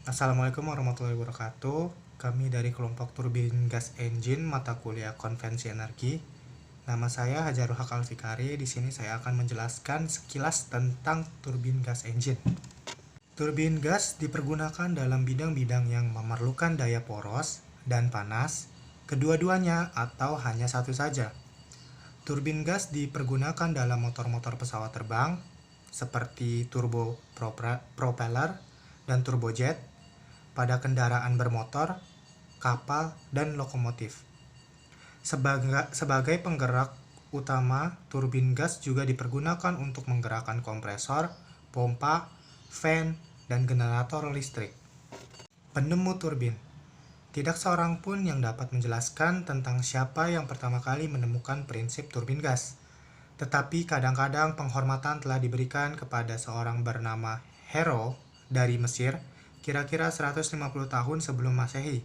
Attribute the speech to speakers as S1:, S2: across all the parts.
S1: Assalamualaikum warahmatullahi wabarakatuh. Kami dari kelompok Turbin Gas Engine mata kuliah Konvensi Energi. Nama saya Hajarul Haq Alfikari. Di sini saya akan menjelaskan sekilas tentang turbin gas engine. Turbin gas dipergunakan dalam bidang-bidang yang memerlukan daya poros dan panas, kedua-duanya atau hanya satu saja. Turbin gas dipergunakan dalam motor-motor pesawat terbang seperti propeller dan turbojet, pada kendaraan bermotor, kapal, dan lokomotif. Sebagai penggerak utama, turbin gas juga dipergunakan untuk menggerakkan kompresor, pompa, fan, dan generator listrik. Penemu turbin. Tidak seorang pun yang dapat menjelaskan tentang siapa yang pertama kali menemukan prinsip turbin gas. Tetapi kadang-kadang penghormatan telah diberikan kepada seorang bernama Hero dari Mesir, kira-kira 150 tahun sebelum Masehi.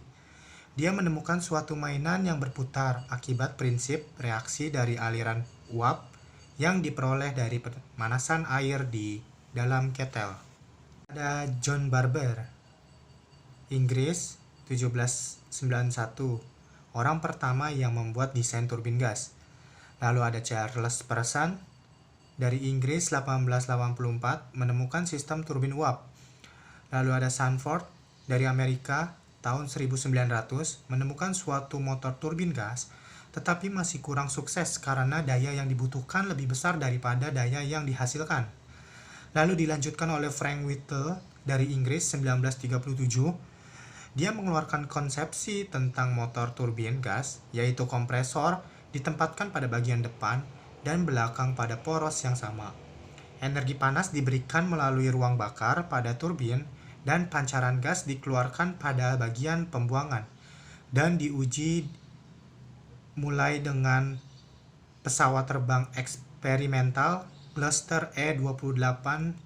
S1: Dia menemukan suatu mainan yang berputar akibat prinsip reaksi dari aliran uap yang diperoleh dari pemanasan air di dalam ketel. Ada John Barber, Inggris, 1791, orang pertama yang membuat desain turbin gas. Lalu ada Charles Pearson dari Inggris, 1884, menemukan sistem turbin uap. Lalu ada Sanford dari Amerika tahun 1900 menemukan suatu motor turbin gas, tetapi masih kurang sukses karena daya yang dibutuhkan lebih besar daripada daya yang dihasilkan. Lalu dilanjutkan oleh Frank Whittle dari Inggris 1937. Dia mengeluarkan konsepsi tentang motor turbin gas, yaitu kompresor ditempatkan pada bagian depan dan belakang pada poros yang sama. Energi panas diberikan melalui ruang bakar pada turbin dan pancaran gas dikeluarkan pada bagian pembuangan, dan diuji mulai dengan pesawat terbang eksperimental Gloster E28-29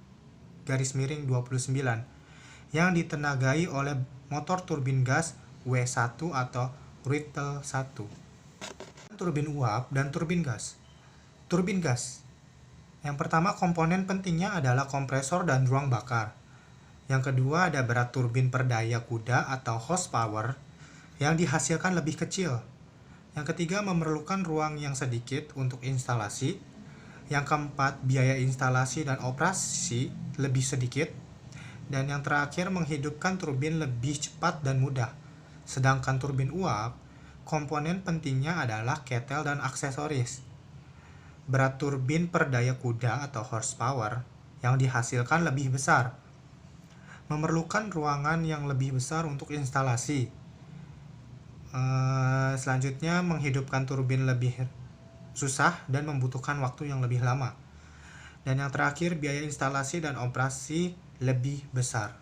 S1: yang ditenagai oleh motor turbin gas W1 atau Whittle 1. Turbin uap dan turbin gas. Turbin gas. Yang pertama, komponen pentingnya adalah kompresor dan ruang bakar. Yang kedua, ada berat turbin per daya kuda atau horsepower yang dihasilkan lebih kecil. Yang ketiga, memerlukan ruang yang sedikit untuk instalasi. Yang keempat, biaya instalasi dan operasi lebih sedikit. Dan yang terakhir, menghidupkan turbin lebih cepat dan mudah. Sedangkan turbin uap, komponen pentingnya adalah ketel dan aksesoris. Berat turbin per daya kuda atau horsepower yang dihasilkan lebih besar. Memerlukan ruangan yang lebih besar untuk instalasi. Selanjutnya, menghidupkan turbin lebih susah dan membutuhkan waktu yang lebih lama. Dan yang terakhir, biaya instalasi dan operasi lebih besar.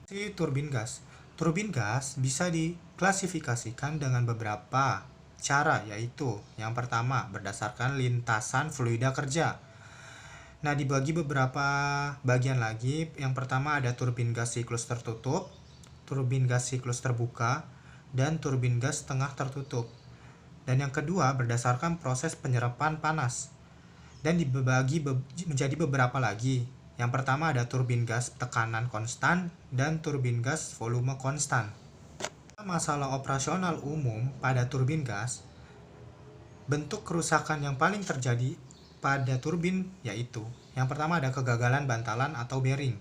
S1: Turbin gas. Turbin gas bisa diklasifikasikan dengan beberapa cara, yaitu yang pertama, berdasarkan lintasan fluida kerja. Nah, dibagi beberapa bagian lagi. Yang pertama ada turbin gas siklus tertutup, turbin gas siklus terbuka, dan turbin gas tengah tertutup. Dan yang kedua berdasarkan proses penyerapan panas. Dan dibagi menjadi beberapa lagi. Yang pertama ada turbin gas tekanan konstan dan turbin gas volume konstan. Masalah operasional umum pada turbin gas. Bentuk kerusakan yang paling terjadi pada turbin yaitu yang pertama ada kegagalan bantalan atau bearing.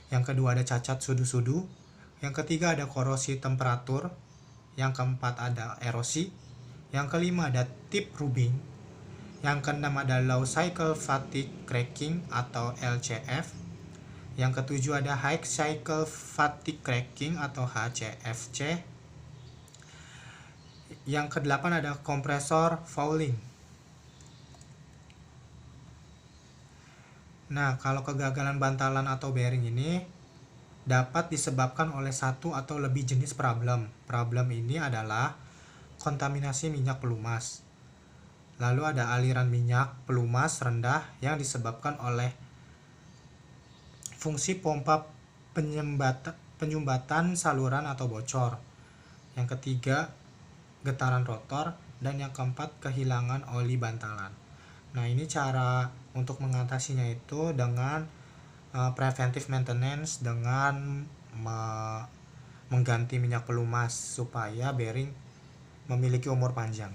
S1: Yang kedua ada cacat sudu-sudu. Yang ketiga ada korosi temperatur. Yang keempat ada erosi. Yang kelima ada tip rubbing. Yang keenam ada low cycle fatigue cracking atau LCF. Yang ketujuh ada high cycle fatigue cracking atau HCFC. Yang kedelapan ada kompresor fouling. Nah, kalau kegagalan bantalan atau bearing ini dapat disebabkan oleh satu atau lebih jenis problem. Problem ini adalah kontaminasi minyak pelumas. Lalu ada aliran minyak pelumas rendah yang disebabkan oleh fungsi pompa penyumbatan saluran atau bocor. Yang ketiga, getaran rotor. Dan yang keempat, kehilangan oli bantalan. Nah, ini cara untuk mengatasinya itu dengan preventive maintenance, dengan mengganti minyak pelumas supaya bearing memiliki umur panjang.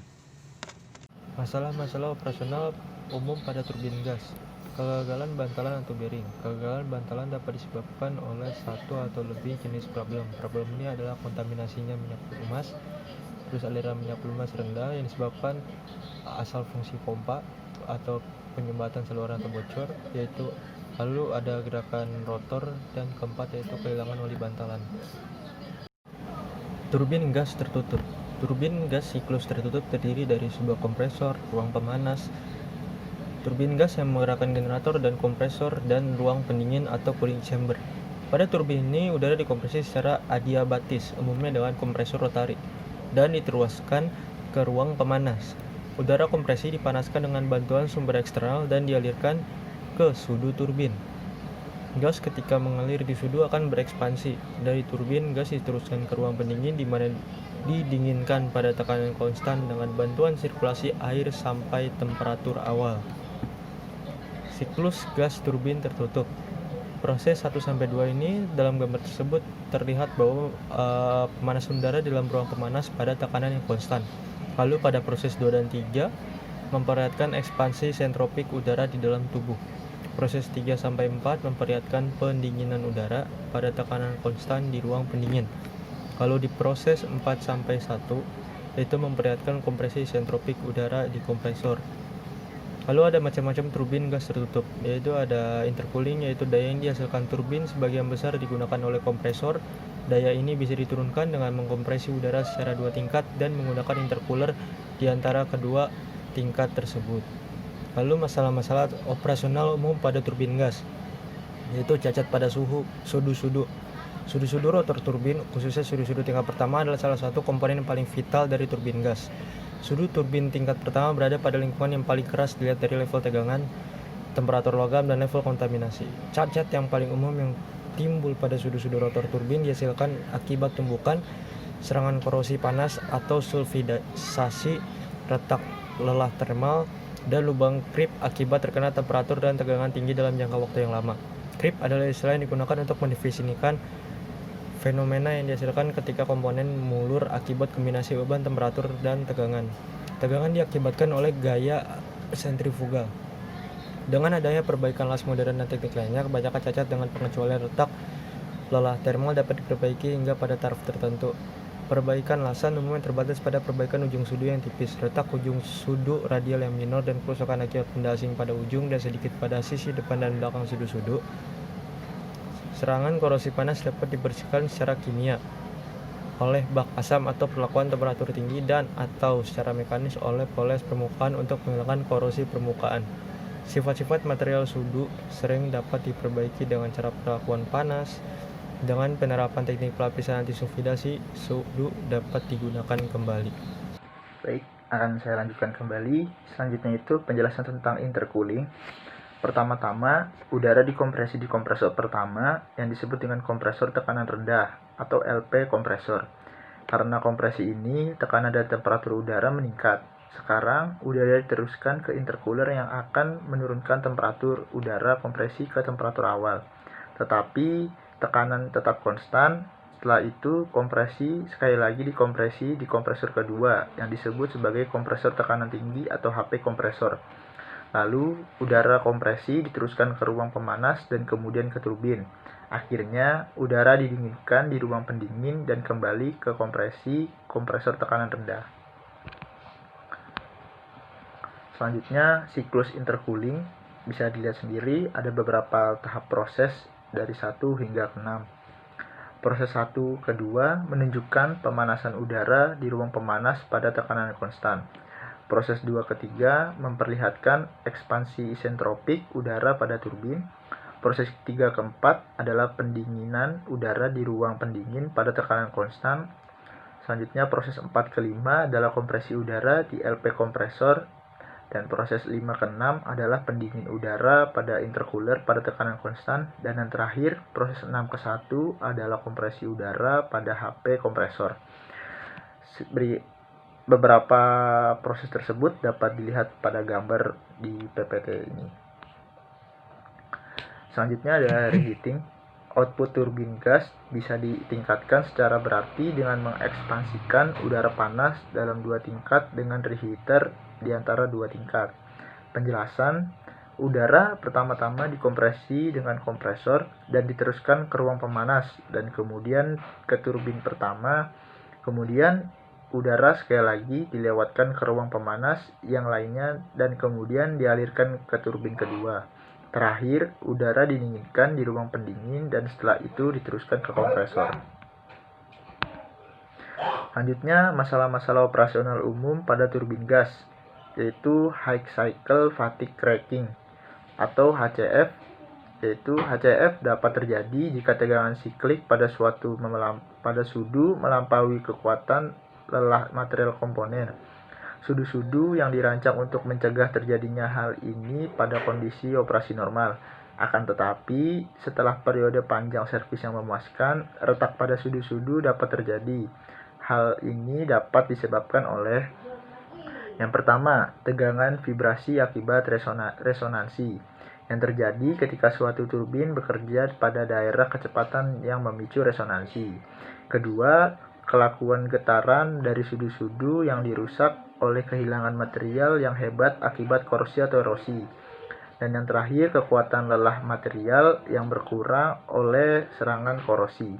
S2: Masalah-masalah operasional umum pada turbin gas. Kegagalan bantalan atau bearing. Kegagalan bantalan dapat disebabkan oleh satu atau lebih jenis problem. Problem ini adalah kontaminasinya minyak pelumas, terus aliran minyak pelumas rendah yang disebabkan asal fungsi pompa atau penyumbatan saluran atau bocor, yaitu lalu ada gerakan rotor, dan keempat yaitu kehilangan oli bantalan. Turbin gas tertutup. Turbin gas siklus tertutup terdiri dari sebuah kompresor, ruang pemanas, turbin gas yang menggerakkan generator dan kompresor, dan ruang pendingin atau cooling chamber. Pada turbin ini, udara dikompresi secara adiabatis, umumnya dengan kompresor rotari, dan diteruskan ke ruang pemanas. Udara kompresi dipanaskan dengan bantuan sumber eksternal dan dialirkan ke sudu turbin. Gas ketika mengalir di sudu akan berekspansi. Dari turbin, gas diteruskan ke ruang pendingin di mana didinginkan pada tekanan konstan dengan bantuan sirkulasi air sampai temperatur awal. Siklus gas turbin tertutup. Proses 1-2 ini dalam gambar tersebut terlihat bahwa pemanasan udara di dalam ruang pemanas pada tekanan yang konstan. Lalu pada proses 2 dan 3 memperlihatkan ekspansi sentropik udara di dalam tubuh. Proses 3-4 memperlihatkan pendinginan udara pada tekanan konstan di ruang pendingin. Kalau di proses 4-1 itu memperlihatkan kompresi sentropik udara di kompresor. Lalu ada macam-macam turbin gas tertutup, yaitu ada intercooling, yaitu daya yang dihasilkan turbin sebagian besar digunakan oleh kompresor. Daya ini bisa diturunkan dengan mengkompresi udara secara 2 tingkat dan menggunakan intercooler di antara kedua tingkat tersebut. Lalu masalah-masalah operasional umum pada turbin gas, yaitu cacat pada sudu-sudu. Sudu-sudu rotor turbin, khususnya sudu-sudu tingkat pertama, adalah salah satu komponen yang paling vital dari turbin gas. Sudu turbin tingkat pertama berada pada lingkungan yang paling keras dilihat dari level tegangan, temperatur logam, dan level kontaminasi. Cacat yang paling umum yang timbul pada sudu-sudu rotor turbin dihasilkan akibat tumbukan, serangan korosi panas atau sulfidasi, retak lelah termal, dan lubang krip akibat terkena temperatur dan tegangan tinggi dalam jangka waktu yang lama. Krip adalah istilah yang digunakan untuk mendefinisikan fenomena yang dihasilkan ketika komponen mulur akibat kombinasi beban, temperatur, dan tegangan. Tegangan diakibatkan oleh gaya sentrifugal. Dengan adanya perbaikan las modern dan teknik lainnya, kebanyakan cacat dengan pengecualian retak lelah termal dapat diperbaiki hingga pada taraf tertentu. Perbaikan lasan umumnya terbatas pada perbaikan ujung sudu yang tipis, retak ujung sudu radial yang minor, dan kerusakan akibat benda asing pada ujung dan sedikit pada sisi depan dan belakang sudu-sudu. Serangan korosi panas dapat dibersihkan secara kimia oleh bak asam atau perlakuan temperatur tinggi, dan atau secara mekanis oleh poles permukaan untuk menghilangkan korosi permukaan. Sifat-sifat material sudu sering dapat diperbaiki dengan cara perlakuan panas. Dengan penerapan teknik pelapisan anti-sulfidasi, sudu dapat digunakan kembali.
S3: Baik, akan saya lanjutkan kembali. Selanjutnya itu penjelasan tentang intercooling. Pertama-tama, udara dikompresi di kompresor pertama yang disebut dengan kompresor tekanan rendah atau LP kompresor. Karena kompresi ini, tekanan dan temperatur udara meningkat. Sekarang, udara diteruskan ke intercooler yang akan menurunkan temperatur udara kompresi ke temperatur awal. Tetapi tekanan tetap konstan. Setelah itu kompresi sekali lagi dikompresi di kompresor kedua yang disebut sebagai kompresor tekanan tinggi atau HP kompresor. Lalu udara kompresi diteruskan ke ruang pemanas dan kemudian ke turbin. Akhirnya udara didinginkan di ruang pendingin dan kembali ke kompresi kompresor tekanan rendah. Selanjutnya siklus intercooling bisa dilihat sendiri, ada beberapa tahap proses dari 1 hingga 6. Proses 1 kedua menunjukkan pemanasan udara di ruang pemanas pada tekanan konstan. Proses 2 ketiga memperlihatkan ekspansi isentropik udara pada turbin. Proses 3 keempat adalah pendinginan udara di ruang pendingin pada tekanan konstan. Selanjutnya proses 4 kelima adalah kompresi udara di LP kompresor. Dan proses 5 ke 6 adalah pendingin udara pada intercooler pada tekanan konstan. Dan yang terakhir, proses 6 ke 1 adalah kompresi udara pada HP kompresor. Beberapa proses tersebut dapat dilihat pada gambar di PPT ini. Selanjutnya ada reheating. Output turbin gas bisa ditingkatkan secara berarti dengan mengekspansikan udara panas dalam 2 tingkat dengan reheater di antara 2 tingkat. Penjelasan, udara pertama-tama dikompresi dengan kompresor dan diteruskan ke ruang pemanas dan kemudian ke turbin pertama. Kemudian udara sekali lagi dilewatkan ke ruang pemanas yang lainnya dan kemudian dialirkan ke turbin kedua. Terakhir, udara didinginkan di ruang pendingin dan setelah itu diteruskan ke kompresor. Lanjutnya, masalah-masalah operasional umum pada turbin gas, yaitu High Cycle Fatigue Cracking atau HCF, yaitu HCF dapat terjadi jika tegangan siklik pada sudu melampaui kekuatan lelah material komponen. Sudu-sudu yang dirancang untuk mencegah terjadinya hal ini pada kondisi operasi normal. Akan tetapi, setelah periode panjang servis yang memuaskan, retak pada sudu-sudu dapat terjadi. Hal ini dapat disebabkan oleh yang pertama, tegangan vibrasi akibat resonansi yang terjadi ketika suatu turbin bekerja pada daerah kecepatan yang memicu resonansi. Kedua, kelakuan getaran dari sudu-sudu yang dirusak oleh kehilangan material yang hebat akibat korrosi atau erosi. Dan yang terakhir, kekuatan lelah material yang berkurang oleh serangan korosi.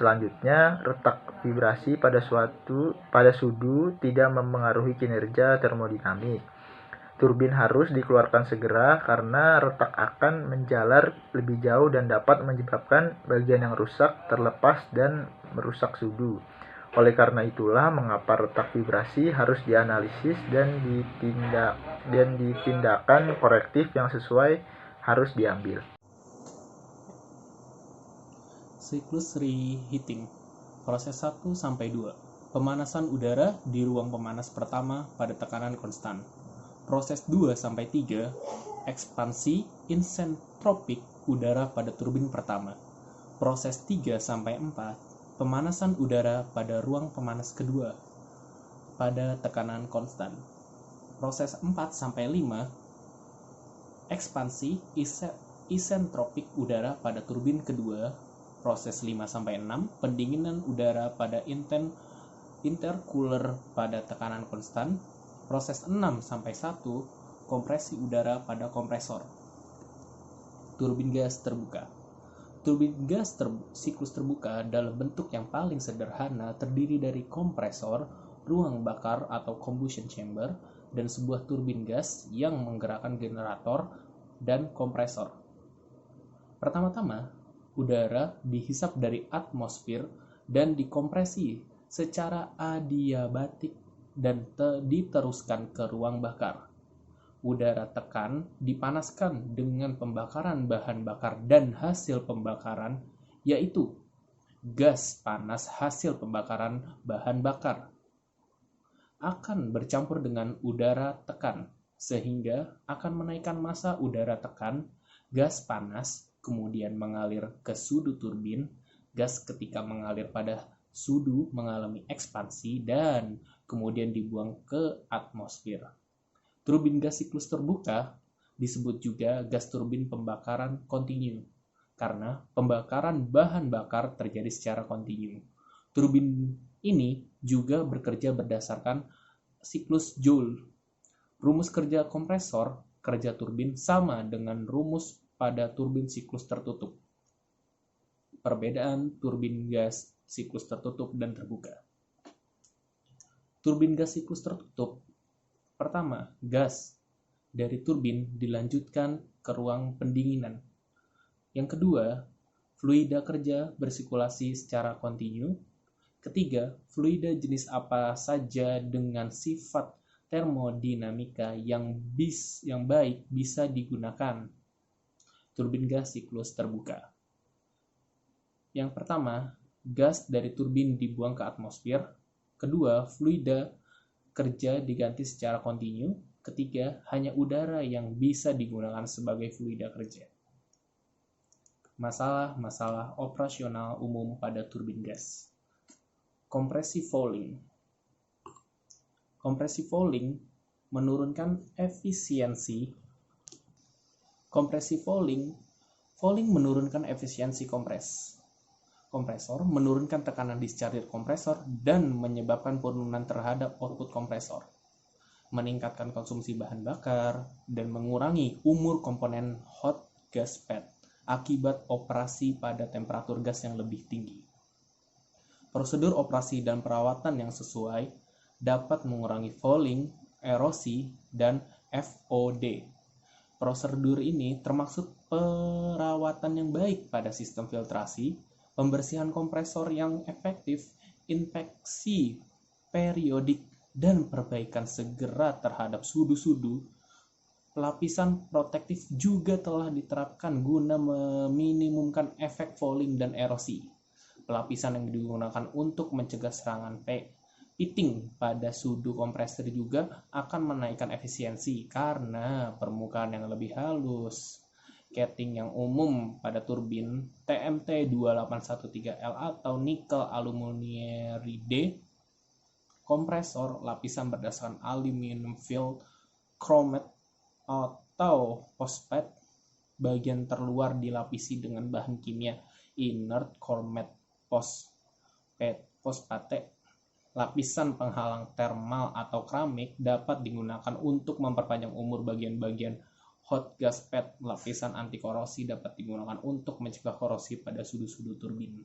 S3: Selanjutnya, retak vibrasi pada sudu tidak mempengaruhi kinerja termodinamik. Turbin harus dikeluarkan segera karena retak akan menjalar lebih jauh dan dapat menyebabkan bagian yang rusak terlepas dan merusak sudu. Oleh karena itulah mengapa retak vibrasi harus dianalisis dan tindakan korektif yang sesuai harus diambil.
S4: Siklus reheating. Proses 1-2. Pemanasan udara di ruang pemanas pertama pada tekanan konstan. Proses 2-3. Ekspansi isentropik udara pada turbin pertama. Proses 3-4. Pemanasan udara pada ruang pemanas kedua pada tekanan konstan. Proses 4-5. Ekspansi isentropik udara pada turbin kedua. Proses 5-6. Pendinginan udara pada intercooler pada tekanan konstan. Proses 6-1. Kompresi udara pada kompresor. Turbin gas terbuka. Turbin gas siklus terbuka dalam bentuk yang paling sederhana terdiri dari kompresor, ruang bakar atau combustion chamber, dan sebuah turbin gas yang menggerakkan generator dan kompresor. Pertama-tama, udara dihisap dari atmosfer dan dikompresi secara adiabatik dan diteruskan ke ruang bakar. Udara tekan dipanaskan dengan pembakaran bahan bakar dan hasil pembakaran, yaitu gas panas hasil pembakaran bahan bakar, akan bercampur dengan udara tekan, sehingga akan menaikkan massa udara tekan. Gas panas kemudian mengalir ke sudu turbin. Gas ketika mengalir pada sudu mengalami ekspansi dan kemudian dibuang ke atmosfer. Turbin gas siklus terbuka disebut juga gas turbin pembakaran kontinu karena pembakaran bahan bakar terjadi secara kontinu. Turbin ini juga bekerja berdasarkan siklus Joule. Rumus kerja kompresor kerja turbin sama dengan rumus pada turbin siklus tertutup. Perbedaan turbin gas siklus tertutup dan terbuka. Turbin gas siklus tertutup. Pertama, gas dari turbin dilanjutkan ke ruang pendinginan. Yang kedua, fluida kerja bersirkulasi secara kontinu. Ketiga, fluida jenis apa saja dengan sifat termodinamika yang baik bisa digunakan. Turbin gas siklus terbuka. Yang pertama, gas dari turbin dibuang ke atmosfer. Kedua, fluida kerja diganti secara kontinu. Ketiga, hanya udara yang bisa digunakan sebagai fluida kerja. Masalah-masalah operasional umum pada turbin gas. Compressive fouling. Compressive fouling menurunkan efisiensi. Compressive Fouling menurunkan efisiensi kompresor, menurunkan tekanan discharge kompresor, dan menyebabkan penurunan terhadap output kompresor, meningkatkan konsumsi bahan bakar, dan mengurangi umur komponen hot gas pad akibat operasi pada temperatur gas yang lebih tinggi. Prosedur operasi dan perawatan yang sesuai dapat mengurangi fouling, erosi, dan FOD. Prosedur ini termasuk perawatan yang baik pada sistem filtrasi, pembersihan kompresor yang efektif, inspeksi periodik, dan perbaikan segera terhadap sudu-sudu. Lapisan protektif juga telah diterapkan guna meminimumkan efek fouling dan erosi. Lapisan yang digunakan untuk mencegah serangan pitting pada sudu kompresor juga akan menaikkan efisiensi karena permukaan yang lebih halus. Casing yang umum pada turbin TMT2813L atau nikel aluminieride kompresor lapisan berdasarkan aluminium filled chromate atau phosphate, bagian terluar dilapisi dengan bahan kimia inert chromate phosphate. Lapisan penghalang termal atau keramik dapat digunakan untuk memperpanjang umur bagian-bagian hot gas pad. Lapisan anti korosi dapat digunakan untuk mencegah korosi pada sudu-sudu turbin.